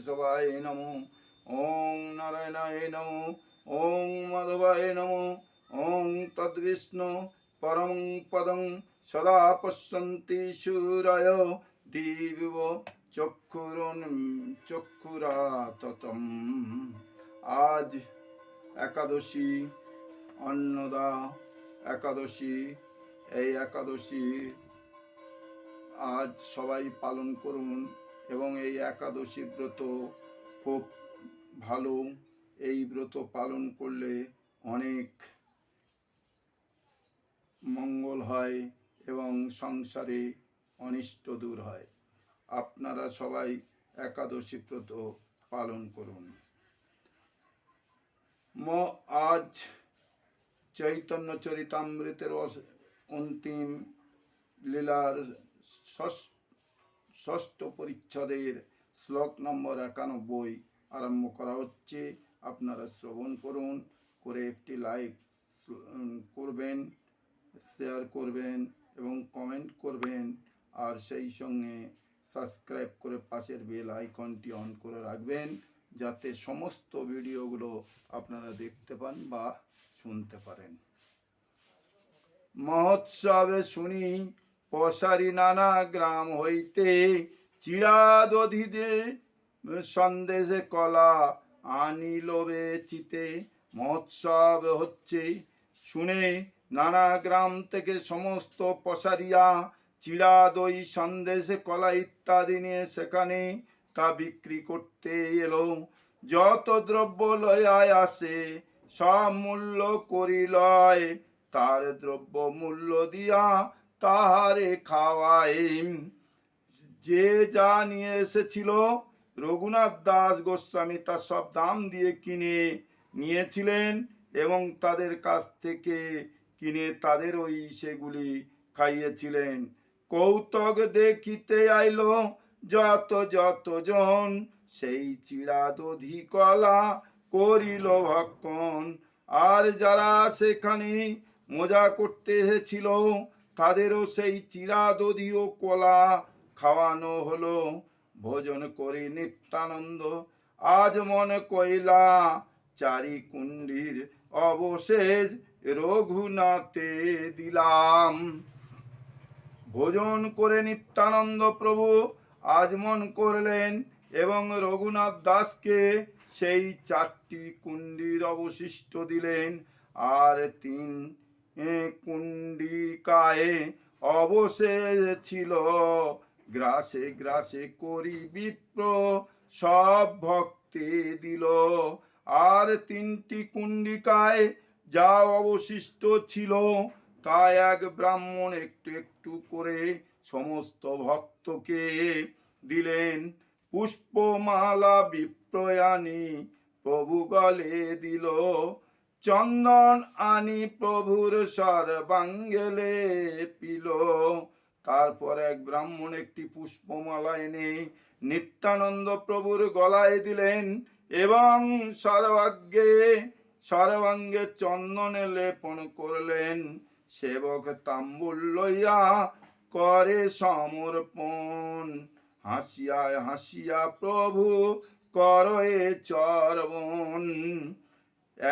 কেশবায় নমো, ওং নারায়ণায় নমো, ওং মাধবায় নমো, ওং তদ্বিষ্ণু পরমং পদং সদা পশ্যন্তি সূরয় দিবিব চক্ষুরাততম। আজ একাদশী, অন্নদা একাদশী। এই একাদশী আজ সবাই পালন করুন এবং এই একাদশী ব্রত খুব ভালো। এই ব্রত পালন করলে অনেক মঙ্গল হয় এবং সংসারে অনিষ্ট দূর হয়। আপনারা সবাই একাদশী ব্রত পালন করুন। আজ চৈতন্য চরিতামৃতের অন্তিম লীলার ষষ্ঠ পরিচ্ছদের শ্লোক নম্বর 91 আরম্ভ করা হচ্ছে। আপনারা শ্রবণ করুন, করে একটি লাইক করবেন, শেয়ার করবেন এবং কমেন্ট করবেন, আর সেই সঙ্গে সাবস্ক্রাইব করে পাশের বেল আইকনটি অন করে রাখবেন, যাতে সমস্ত ভিডিওগুলো আপনারা দেখতে পান বা শুনতে পারেন। মহোৎসবে শুনি পশারি নানা গ্রাম হইতে, চিড়াদধিদে সন্দেশে কলা আনিল বেচিতে। মহোৎসব হচ্ছে শুনে নানা গ্রাম থেকে সমস্ত পশারিয়া চিড়া, দই, সন্দেশ, কলা ইত্যাদি নিয়ে সেখানে তা বিক্রি করতে এলো। যত দ্রব্য লয়ায় আসে সব মূল্য করি লয়, তার দ্রব্য মূল্য দিয়া তাহারে খাওয়ায়। যে যা নিয়ে এসেছিল রঘুনাথ দাস গোস্বামী তার সব দাম দিয়ে কিনে নিয়েছিলেন এবং তাদের কাছ থেকে কিনে তাদের ওই সেগুলি খাইয়েছিলেন। কৌতুক দেখিতে আইল যত জন, সেই চিড়া, দধি, কলা করিল ভক্ষণ। আর যারা সেখানে মজা করতে এসেছিল তাদেরও সেই চিড়া, দধি ও কলা খাওয়ানো হলো। ভোজন করে নিত্যানন্দ আজ মনে কইলা, চারি কুণ্ডির অবশেষ রঘুনাথে দিলাম। ভোজন করে নিত্যানন্দ প্রভু আজমন করলেন এবং রঘুনাথ দাসকে সেই 4টি কুণ্ডির অবশিষ্ট দিলেন। আর 3 কুণ্ডিকায় অবশেষ ছিল গ্রাসে গ্রাসে করি বিপ্র সব ভক্তি দিল। আর 3টি কুণ্ডিকায় যা অবশিষ্ট ছিল তা এক ব্রাহ্মণ একটু একটু করে সমস্ত ভক্তকে দিলেন। পুষ্পমালা বিপ্রয়ানি প্রভু গলে দিল, চন্দন আনি প্রভুর সর্বাঙ্গেলে পিল। তারপর এক ব্রাহ্মণ একটি পুষ্পমালা এনে নিত্যানন্দ প্রভুর গলায় দিলেন এবং সর্বাঙ্গে চন্দনে লেপন করলেন। সেবক তাম্বুল লইয়া করে সমর্পণ, হাসিয়া হাসিয়া প্রভু করয়ে চরবণ।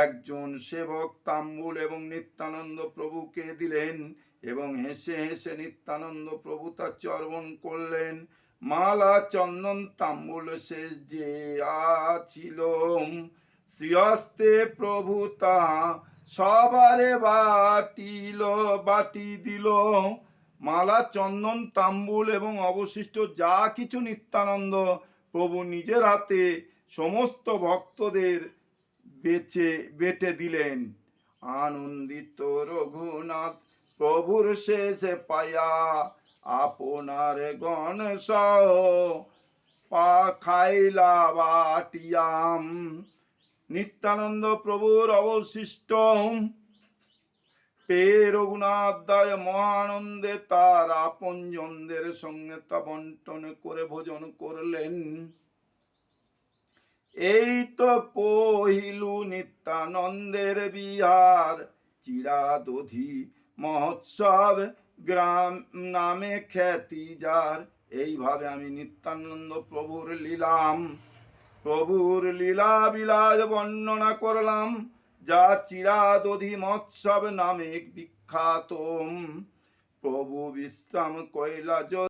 একজন সেবক তাম্বুল এবং নিত্যানন্দ প্রভুকে দিলেন এবং হেসে হেসে নিত্যানন্দ প্রভু তার চর্বণ করলেন। মালা, চন্দন, তাম্বুল শেষ যে আছিল, শ্রীহস্তে প্রভু তা সবারে বাটি দিল। মালা, চন্দন, তাম্বুল এবং অবশিষ্ট যা কিছু নিত্যানন্দ প্রভু নিজের হাতে সমস্ত ভক্তদের বেটে দিলেন। আনন্দিত রঘুনাথ প্রভুর শেষে পায়া, আপনার গণ সহ খাইলা বাটিয়াম। নিত্যানন্দ প্রভুর অবশিষ্ট পেয়ে রঘুনাথ দায় মহানন্দে তার আপনজনদের সঙ্গে তা বন্টন করে ভোজন করলেন। এই তো কহিলু নিত্যানন্দের বিহার, চিড়া, দধি মহোৎসব গ্রাম নামে খ্যাতি যার। এইভাবে আমি নিত্যানন্দ প্রভুর লীলাম প্রভুর লীলা বিলাস বর্ণনা করলাম, যা চিরাদধি মৎসব নামে বিখ্যাত। প্রভু বিশ্রাম কৈলাস